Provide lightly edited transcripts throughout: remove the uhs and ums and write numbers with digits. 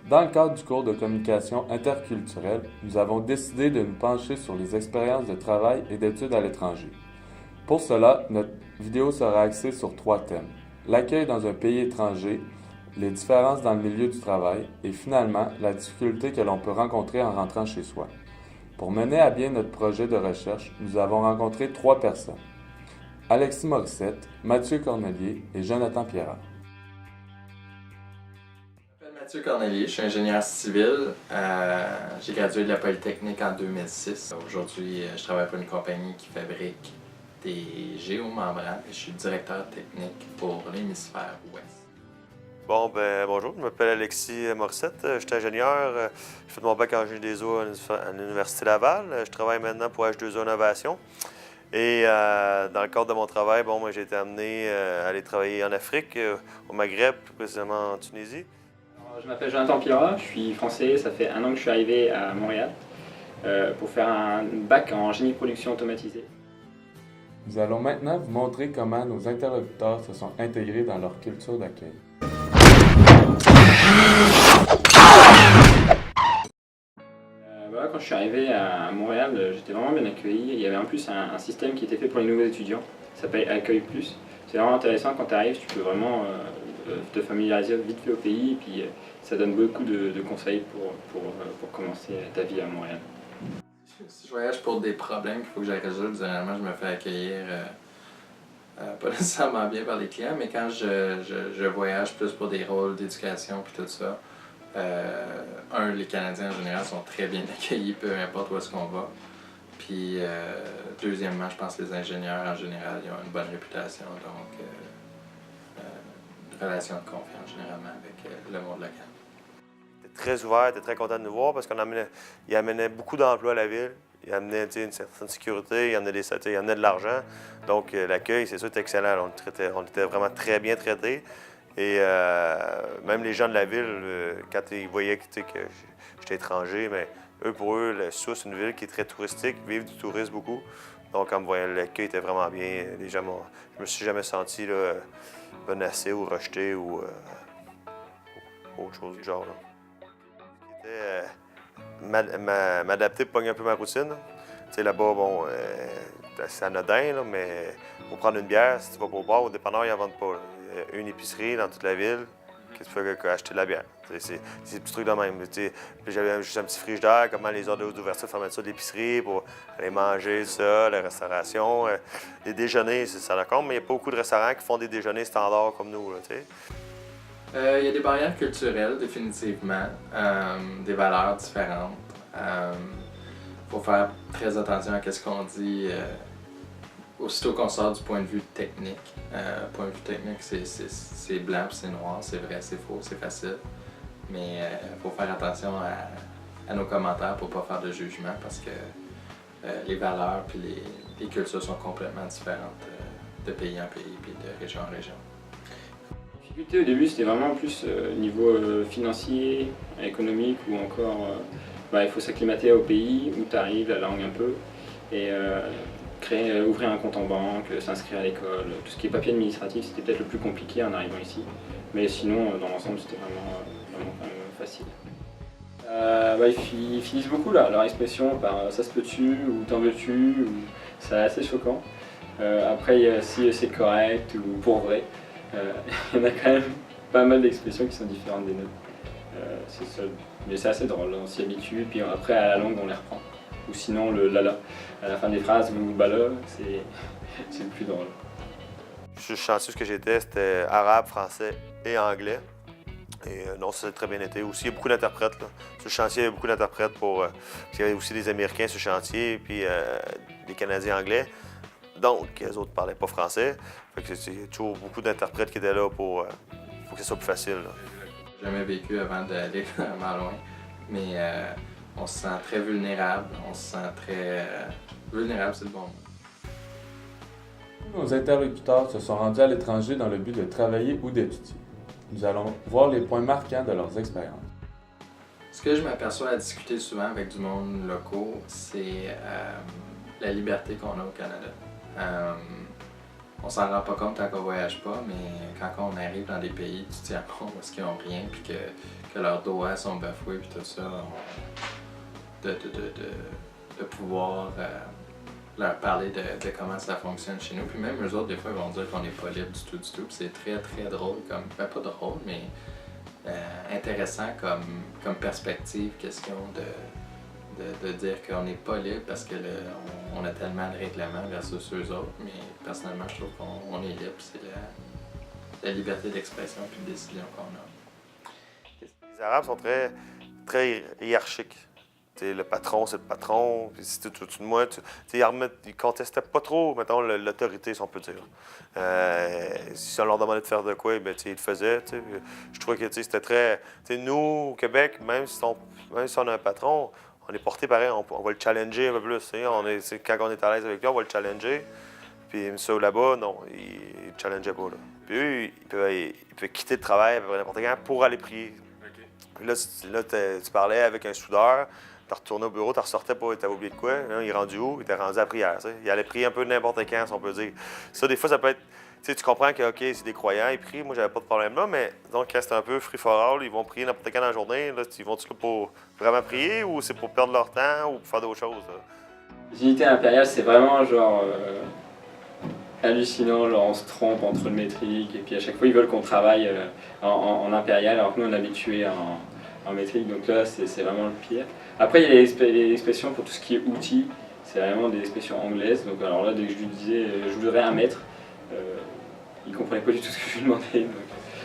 Dans le cadre du cours de communication interculturelle, nous avons décidé de nous pencher sur les expériences de travail et d'études à l'étranger. Pour cela, notre vidéo sera axée sur 3 thèmes: l'accueil dans un pays étranger, les différences dans le milieu du travail et finalement la difficulté que l'on peut rencontrer en rentrant chez soi. Pour mener à bien notre projet de recherche, nous avons rencontré 3 personnes: Alexis Morissette, Mathieu Cornelier et Jonathan Pierrat. Je m'appelle Mathieu Cornelier, je suis ingénieur civil. J'ai gradué de la Polytechnique en 2006. Aujourd'hui, je travaille pour une compagnie qui fabrique des géomembranes et je suis directeur technique pour l'hémisphère ouest. Bon, ben bonjour, je m'appelle Alexis Morissette, je suis ingénieur, j'ai fait mon bac en génie des eaux à l'Université Laval. Je travaille maintenant pour H2O Innovation. Et dans le cadre de mon travail, bon, moi j'ai été amené à aller travailler en Afrique, au Maghreb, plus précisément en Tunisie. Alors, je m'appelle Jonathan Pierrat, je suis français, ça fait 1 an que je suis arrivé à Montréal pour faire un bac en génie de production automatisée. Nous allons maintenant vous montrer comment nos interlocuteurs se sont intégrés dans leur culture d'accueil. Voilà, quand je suis arrivé à Montréal, j'étais vraiment bien accueilli. Il y avait en plus un système qui était fait pour les nouveaux étudiants, ça s'appelle Accueil Plus. C'est vraiment intéressant quand tu arrives, tu peux vraiment te familiariser vite fait au pays et puis ça donne beaucoup de conseils pour commencer ta vie à Montréal. Si je voyage pour des problèmes qu'il faut que je résolve, généralement je me fais accueillir pas nécessairement bien par les clients, mais quand je voyage plus pour des rôles d'éducation et tout ça, les Canadiens en général sont très bien accueillis, peu importe où est-ce qu'on va. Puis, deuxièmement, je pense que les ingénieurs en général, ils ont une bonne réputation, donc une relation de confiance généralement avec le monde local. J'étais très ouvert, j'étais très content de nous voir parce qu'il amenait beaucoup d'emplois à la ville. Il amenait une certaine sécurité, il amenait il amenait de l'argent. Donc l'accueil, c'est sûr, était excellent. On était vraiment très bien traités. Et même les gens de la ville, quand ils voyaient que j'étais étranger, mais pour eux, c'est une ville qui est très touristique, ils vivent du tourisme beaucoup. Donc, quand ils me voyaient, l'accueil était vraiment bien. Les gens je me suis jamais senti là, menacé ou rejeté ou autre chose du genre. C'était m'adapter pour pogner un peu ma routine. Tu sais, là-bas, bon, c'est anodin, là, mais pour prendre une bière, si tu vas pour bar, au dépanneur, ils n'en vendent pas. Là. Il y a une épicerie dans toute la ville qui te fait acheter de la bière. C'est des petits trucs de même. Puis j'avais juste un petit frigidaire, comment les heures d'ouverture, fermeture de l'épicerie pour aller manger, ça, la restauration. Les déjeuners, ça d'accord, mais il n'y a pas beaucoup de restaurants qui font des déjeuners standards comme nous. Là, il y a des barrières culturelles, définitivement, des valeurs différentes. Faut faire très attention à ce qu'on dit. Aussitôt qu'on sort du point de vue technique, point de vue technique, c'est blanc puis c'est noir, c'est vrai, c'est faux, c'est facile. Mais il faut faire attention à nos commentaires pour ne pas faire de jugement parce que les valeurs puis les cultures sont complètement différentes de pays en pays puis de région en région. La difficulté au début, c'était vraiment plus niveau financier, économique ou encore il faut s'acclimater au pays où tu arrives, la langue un peu. Et ouvrir un compte en banque, s'inscrire à l'école, tout ce qui est papier administratif, c'était peut-être le plus compliqué en arrivant ici. Mais sinon, dans l'ensemble, c'était vraiment quand même facile. Ils finissent beaucoup leur expression par ça se peut-tu ou t'en veux-tu, c'est assez choquant. Après, il y a aussi c'est correct ou pour vrai. Il y en a quand même pas mal d'expressions qui sont différentes des nôtres. C'est seul. Mais c'est assez drôle, on s'y habitue, puis après à la langue on les reprend. Ou sinon le lala, à la fin des phrases, ou bala, c'est le plus drôle. Je suis chanceux, ce que j'étais, c'était arabe, français et anglais. Et non, ça s'est très bien été. Aussi, il y a beaucoup d'interprètes. Sur le chantier, il y a beaucoup d'interprètes parce qu'il y avait aussi des Américains sur le chantier, puis des Canadiens anglais. Donc, les autres ne parlaient pas français. Fait que il y a toujours beaucoup d'interprètes qui étaient là pour que ce soit plus facile. J'ai jamais vécu avant d'aller vraiment loin, mais on se sent très vulnérable, vulnérable, c'est le bon mot. Tous nos interlocuteurs se sont rendus à l'étranger dans le but de travailler ou d'étudier. Nous allons voir les points marquants de leurs expériences. Ce que je m'aperçois à discuter souvent avec du monde locaux, c'est la liberté qu'on a au Canada. on s'en rend pas compte quand on voyage pas, mais quand on arrive dans des pays, tu te dis, bon, parce qu'ils n'ont rien, puis que leurs droits sont bafoués, puis tout ça, de pouvoir leur parler de comment ça fonctionne chez nous. Puis même eux autres, des fois, ils vont dire qu'on n'est pas libre du tout, puis c'est très, très drôle, pas drôle, mais intéressant comme perspective, question de dire qu'on n'est pas libre parce que on a tellement de règlements versus eux autres, mais personnellement, je trouve qu'on est libre. C'est la liberté d'expression et de décision qu'on a. Les Arabes sont très, très hiérarchiques. T'sais, le patron, c'est le patron. Puis si tu es au-dessus de moi, ils ne contestaient pas trop, mettons, l'autorité, si on peut dire. Si on leur demandait de faire de quoi, ben, ils le faisaient. T'sais. Je trouvais que c'était très... nous, au Québec, même si on a un patron, on est porté pareil, on va le challenger un peu plus. Quand on est à l'aise avec lui, on va le challenger. Puis ça, là-bas, non, il ne challengeait pas. Là. Puis eux, ils pouvaient quitter le travail n'importe quand pour aller prier. Okay. Là, tu parlais avec un soudeur, tu retournais au bureau, tu ressortais pas, tu avais oublié de quoi. Là, il est rendu où? Il était rendu à la prière. T'sais. Il allait prier un peu n'importe quand, si on peut dire. Ça, des fois, ça peut être... Tu comprends que, OK, c'est des croyants, ils prient. Moi, j'avais pas de problème là, mais donc, quand c'est un peu free for all, ils vont prier n'importe quand dans la journée. Là, ils vont-tu là pour vraiment prier ou c'est pour perdre leur temps ou pour faire d'autres choses? Les unités impériales, c'est vraiment genre hallucinant. Genre, on se trompe entre le métrique et puis à chaque fois, ils veulent qu'on travaille en impérial alors que nous, on est habitués en métrique. Donc là, c'est vraiment le pire. Après, il y a les expressions pour tout ce qui est outils. C'est vraiment des expressions anglaises. Donc alors là, dès que je lui disais, je voudrais 1 mètre, il ne comprenait pas du tout ce que je lui demandais.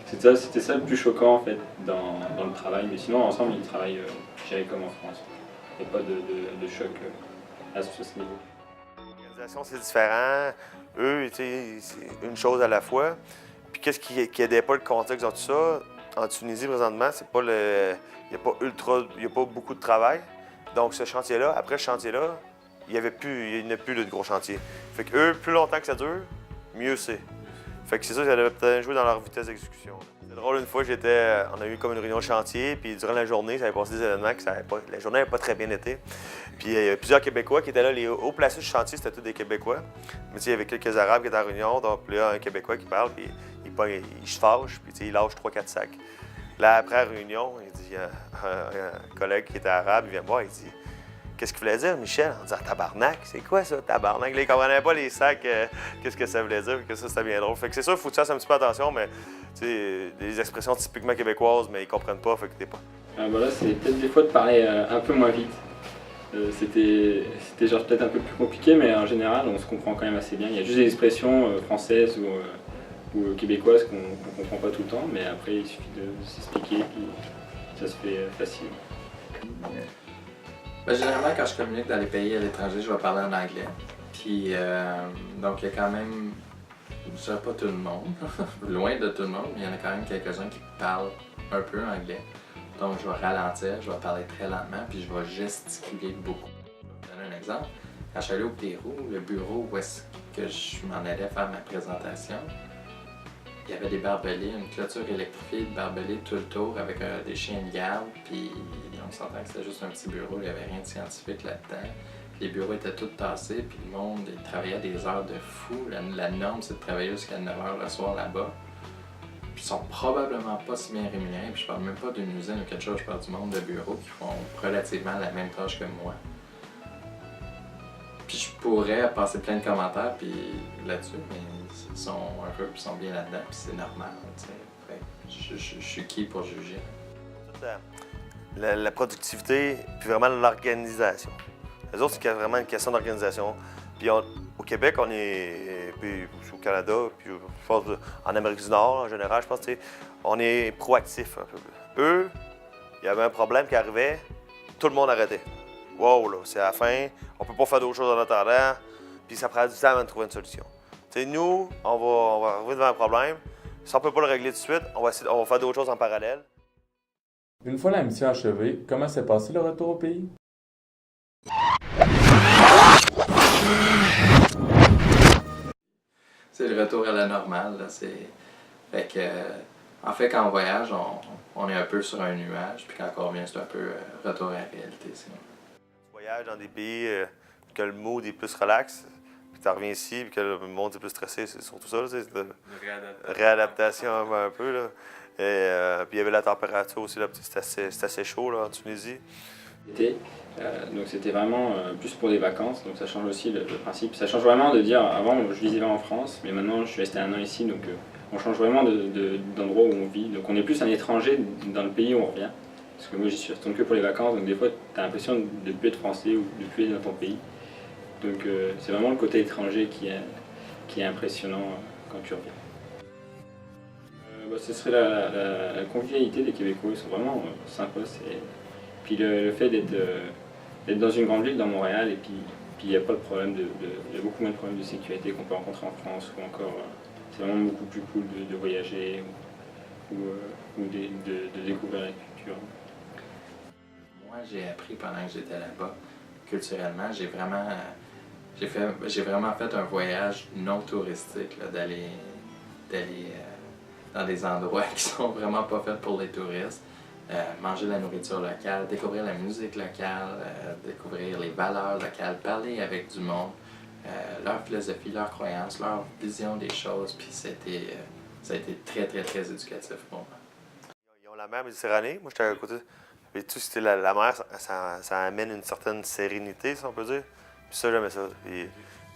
C'était ça le plus choquant en fait dans le travail. Mais sinon, ensemble, ils travaillent, je dirais, comme en France. Il n'y a pas de choc à ce niveau. L'organisation, c'est différent. Eux, c'est une chose à la fois. Puis qu'est-ce qui n'aidait pas le contexte dans tout ça? En Tunisie, présentement, c'est pas il n'y a pas beaucoup de travail. Donc, ce chantier-là, après ce chantier-là, il n'y a plus de gros chantier. Fait que eux, plus longtemps que ça dure, mieux c'est. Fait que c'est ça, ça devait peut-être jouer dans leur vitesse d'exécution. C'est drôle, une fois, on a eu comme une réunion de chantier, puis durant la journée, ça avait passé des événements la journée n'avait pas très bien été. Puis il y a plusieurs Québécois qui étaient là, les hauts placés du chantier, c'était tous des Québécois. Mais il y avait quelques Arabes qui étaient en réunion, donc là, un Québécois qui parle, puis il se fâche, puis il lâche 3-4 sacs. Là, après la réunion, il dit, un collègue qui était arabe, il vient me voir, il dit, qu'est-ce qu'il voulait dire, Michel? On dit, tabarnak, c'est quoi ça, tabarnak? Là, il ne comprenait pas les sacs, qu'est-ce que ça voulait dire, que ça, c'était bien drôle. Fait que c'est sûr, il faut que tu fasses un petit peu attention, mais des expressions typiquement québécoises, mais ils ne comprennent pas, fait que t'es pas. Là, c'est peut-être des fois de parler un peu moins vite. C'était genre peut-être un peu plus compliqué, mais en général, on se comprend quand même assez bien. Il y a juste des expressions françaises ou québécoises qu'on ne comprend pas tout le temps, mais après, il suffit de s'expliquer, puis ça se fait facilement. Généralement, quand je communique dans les pays à l'étranger, je vais parler en anglais. Puis, donc, il y a quand même, je dirais pas tout le monde, loin de tout le monde, mais il y en a quand même quelques-uns qui parlent un peu anglais. Donc, je vais ralentir, je vais parler très lentement, puis je vais gesticuler beaucoup. Je vais vous donner un exemple. Quand je suis allé au Pérou, le bureau où est-ce que je m'en allais faire ma présentation, il y avait des barbelés, une clôture électrifiée de barbelés tout le tour avec des chiens de garde, puis on s'entend que c'était juste un petit bureau, il n'y avait rien de scientifique là-dedans. Les bureaux étaient tous tassés, puis le monde il travaillait des heures de fou. La norme, c'est de travailler jusqu'à 9 h le soir là-bas. Puis ils sont probablement pas si bien rémunérés, puis je parle même pas d'une usine ou quelque chose, je parle du monde de bureaux qui font relativement la même tâche que moi. Puis je pourrais passer plein de commentaires puis là-dessus, mais ils sont heureux puis ils sont bien là-dedans, puis c'est normal, tu sais. Je suis qui pour juger? La productivité, puis vraiment l'organisation. Les autres, c'est vraiment une question d'organisation. Puis au Québec, puis au Canada, puis je pense en Amérique du Nord en général, je pense que on est proactif un peu. Eux, il y avait un problème qui arrivait, tout le monde arrêtait. Wow, là, c'est la fin, on peut pas faire d'autres choses en attendant, puis ça prend du temps avant de trouver une solution. T'sais, nous, on va arriver devant un problème, si on peut pas le régler tout de suite, on va faire d'autres choses en parallèle. Une fois la mission achevée, comment s'est passé le retour au pays? C'est le retour à la normale, là, Fait que, en fait, quand on voyage, on est un peu sur un nuage, puis quand on revient, c'est un peu retour à la réalité. Tu voyages dans des pays que le mood est plus relax, puis tu reviens ici, puis que le monde est plus stressé, c'est surtout ça, là, c'est de Réadaptation. réadaptation un peu. Là. Et, puis il y avait la température aussi, là, c'était assez chaud là, en Tunisie. Été, donc c'était vraiment plus pour des vacances, donc ça change aussi le principe. Ça change vraiment de dire, avant je vivais en France, mais maintenant je suis resté 1 an ici, donc on change vraiment d'endroit où on vit. Donc on est plus un étranger dans le pays où on revient. Parce que moi j'y suis retourné que pour les vacances, donc des fois tu as l'impression de ne plus être français ou de ne plus être dans ton pays. Donc c'est vraiment le côté étranger qui est impressionnant quand tu reviens. Ce serait la convivialité des Québécois, ils sont vraiment sympas. Puis le fait d'être dans une grande ville, dans Montréal, et puis il n'y a pas de problème il y a beaucoup moins de problèmes de sécurité qu'on peut rencontrer en France, ou encore c'est vraiment beaucoup plus cool de voyager ou de découvrir la culture. Moi, j'ai appris pendant que j'étais là-bas, culturellement, j'ai vraiment fait un voyage non touristique, d'aller dans des endroits qui sont vraiment pas faits pour les touristes. Manger la nourriture locale, découvrir la musique locale, découvrir les valeurs locales, parler avec du monde, leur philosophie, leurs croyances, leur vision des choses, puis ça a été très, très, très éducatif pour moi. Ils ont la mer Méditerranée, moi j'étais à côté. Puis tout, c'était la mer, ça amène une certaine sérénité, si on peut dire. Puis ça, j'aimais ça. Puis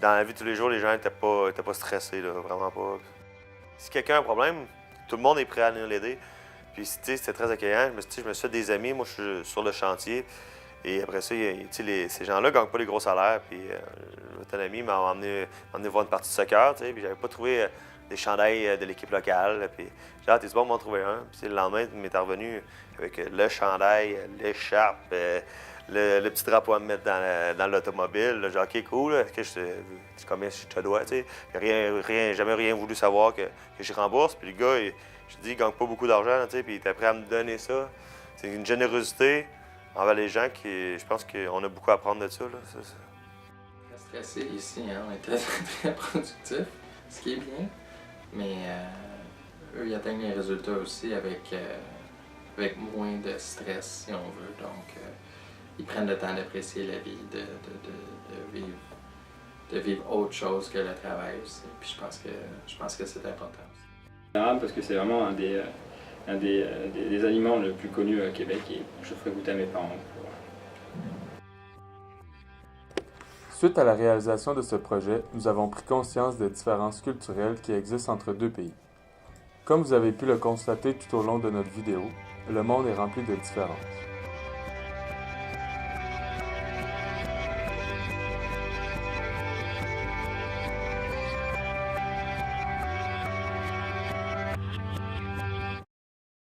dans la vie de tous les jours, les gens n'étaient pas stressés, là, vraiment pas. Si quelqu'un a un problème, tout le monde est prêt à venir l'aider. Puis c'était très accueillant. Je me suis fait des amis, moi je suis sur le chantier. Et après ça, ces gens-là ne gagnent pas les gros salaires. Puis un ami m'a emmené voir une partie de soccer, puis j'avais pas trouvé des chandails de l'équipe locale. Puis j'ai dit, t'es bon, m'en trouver un. Puis le lendemain, il m'est revenu avec le chandail, l'écharpe, le petit drapeau à me mettre dans l'automobile. J'ai dit, OK, cool, combien je te dois, tu sais. Jamais rien voulu savoir que je rembourse. Puis le gars, je dis, il gagne pas beaucoup d'argent, tu sais, puis il était prêt à me donner ça. C'est une générosité envers les gens qui, je pense qu'on a beaucoup à apprendre de ça. Là. Très stressé ici, hein? On était très productifs, ce qui est bien, mais eux, ils atteignent les résultats aussi avec moins de stress, si on veut. Donc, ils prennent le temps d'apprécier la vie, de vivre autre chose que le travail aussi. Puis je pense que c'est important aussi. Parce que c'est vraiment un des aliments le plus connus au Québec et je ferai goûter à mes parents. Suite à la réalisation de ce projet, nous avons pris conscience des différences culturelles qui existent entre deux pays. Comme vous avez pu le constater tout au long de notre vidéo, le monde est rempli de différences.